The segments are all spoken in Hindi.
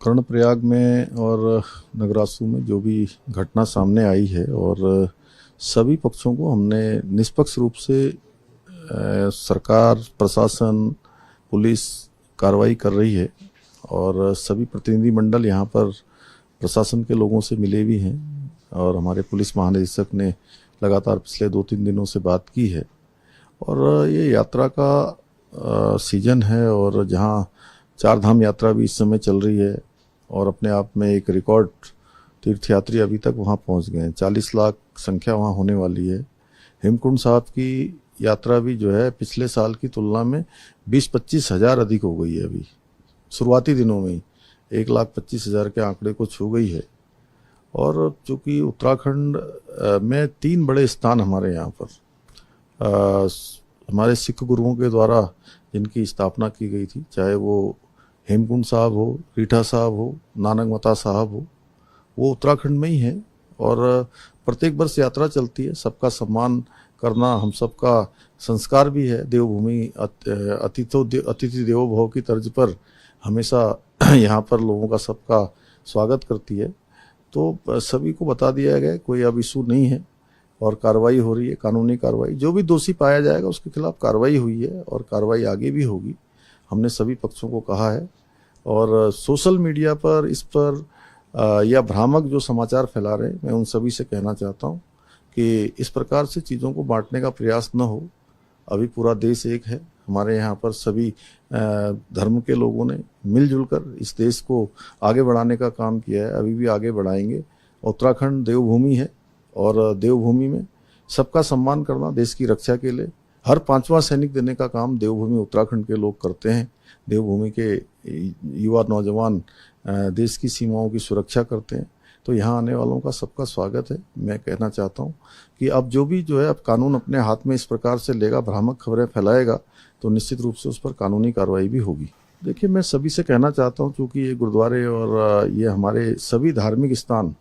कर्णप्रयाग में और नगरासू में जो भी घटना सामने आई है और सभी पक्षों को हमने निष्पक्ष रूप से सरकार, प्रशासन, पुलिस कार्रवाई कर रही है और सभी प्रतिनिधिमंडल यहाँ पर प्रशासन के लोगों से मिले भी हैं और हमारे पुलिस महानिदेशक ने लगातार पिछले 2-3 दिनों से बात की है। और ये यात्रा का सीजन है और जहाँ चार धाम यात्रा भी इस समय चल रही है और अपने आप में एक रिकॉर्ड तीर्थयात्री अभी तक वहाँ पहुँच गए हैं। 40 लाख संख्या वहाँ होने वाली है। हेमकुंड साहब की यात्रा भी जो है पिछले साल की तुलना में 20-25 हज़ार अधिक हो गई है। अभी शुरुआती दिनों में ही 1,25,000 के आंकड़े को छू गई है। और चूँकि उत्तराखंड में 3 बड़े स्थान हमारे यहाँ पर हमारे सिख गुरुओं के द्वारा जिनकी स्थापना की गई थी, चाहे वो हेमकुंड साहब हो, रीठा साहब हो, नानक मता साहब हो, वो उत्तराखंड में ही है। और प्रत्येक वर्ष यात्रा चलती है। सबका सम्मान करना हम सबका संस्कार भी है। देवभूमि अतिथि देवो भव की तर्ज पर हमेशा यहाँ पर लोगों का सबका स्वागत करती है। तो सभी को बता दिया गया, कोई अब इशू नहीं है और कार्रवाई हो रही है, कानूनी कार्रवाई। जो भी दोषी पाया जाएगा उसके खिलाफ कार्रवाई हुई है और कार्रवाई आगे भी होगी। हमने सभी पक्षों को कहा है। और सोशल मीडिया पर इस पर या भ्रामक जो समाचार फैला रहे हैं, मैं उन सभी से कहना चाहता हूं कि इस प्रकार से चीज़ों को बांटने का प्रयास न हो। अभी पूरा देश एक है। हमारे यहाँ पर सभी धर्म के लोगों ने मिलजुल कर इस देश को आगे बढ़ाने का काम किया है, अभी भी आगे बढ़ाएंगे। उत्तराखंड देवभूमि है और देवभूमि में सबका सम्मान करना, देश की रक्षा के लिए हर 5वां सैनिक देने का काम देवभूमि उत्तराखंड के लोग करते हैं। देवभूमि के युवा नौजवान देश की सीमाओं की सुरक्षा करते हैं। तो यहाँ आने वालों का सबका स्वागत है। मैं कहना चाहता हूँ कि अब जो भी जो है, अब कानून अपने हाथ में इस प्रकार से लेगा, भ्रामक खबरें फैलाएगा, तो निश्चित रूप से उस पर कानूनी कार्रवाई भी होगी। देखिए, मैं सभी से कहना चाहता हूँ, चूँकि ये गुरुद्वारे और ये हमारे सभी धार्मिक स्थान,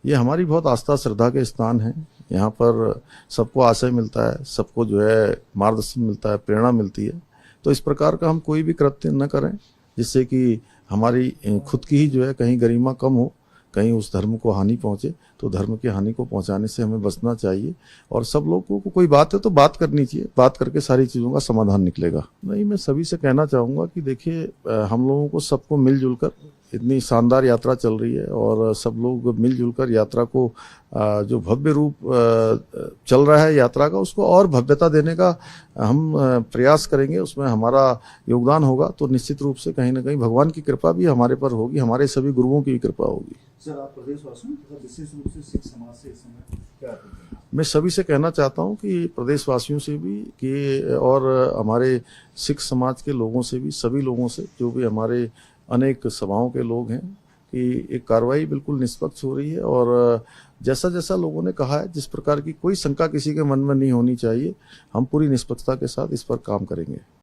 ये हमारी बहुत आस्था श्रद्धा के स्थान हैं। यहाँ पर सबको आश्रय मिलता है, सबको जो है मार्गदर्शन मिलता है, प्रेरणा मिलती है। तो इस प्रकार का हम कोई भी कृत्य न करें जिससे कि हमारी खुद की ही जो है कहीं गरिमा कम हो, कहीं उस धर्म को हानि पहुंचे। तो धर्म की हानि को पहुंचाने से हमें बचना चाहिए। और सब लोगों को कोई बात है तो बात करनी चाहिए, बात करके सारी चीज़ों का समाधान निकलेगा। नहीं, मैं सभी से कहना चाहूँगा कि देखिए, हम लोगों को सबको मिलजुल कर, इतनी शानदार यात्रा चल रही है और सब लोग मिलजुल कर यात्रा को जो भव्य रूप चल रहा है यात्रा का, उसको और भव्यता देने का हम प्रयास करेंगे। उसमें हमारा योगदान होगा तो निश्चित रूप से कहीं ना कहीं भगवान की कृपा भी हमारे पर होगी, हमारे सभी गुरुओं की भी कृपा होगी। सर, आप प्रदेशवासियों तथा विशेष रूप से सिख समाज से इस समय क्या? मैं सभी से कहना चाहता हूं कि प्रदेशवासियों से भी कि और हमारे सिख समाज के लोगों से भी, सभी लोगों से, जो भी हमारे अनेक सभाओं के लोग हैं, कि एक कार्रवाई बिल्कुल निष्पक्ष हो रही है। और जैसा जैसा लोगों ने कहा है, जिस प्रकार की कोई शंका किसी के मन में नहीं होनी चाहिए, हम पूरी निष्पक्षता के साथ इस पर काम करेंगे।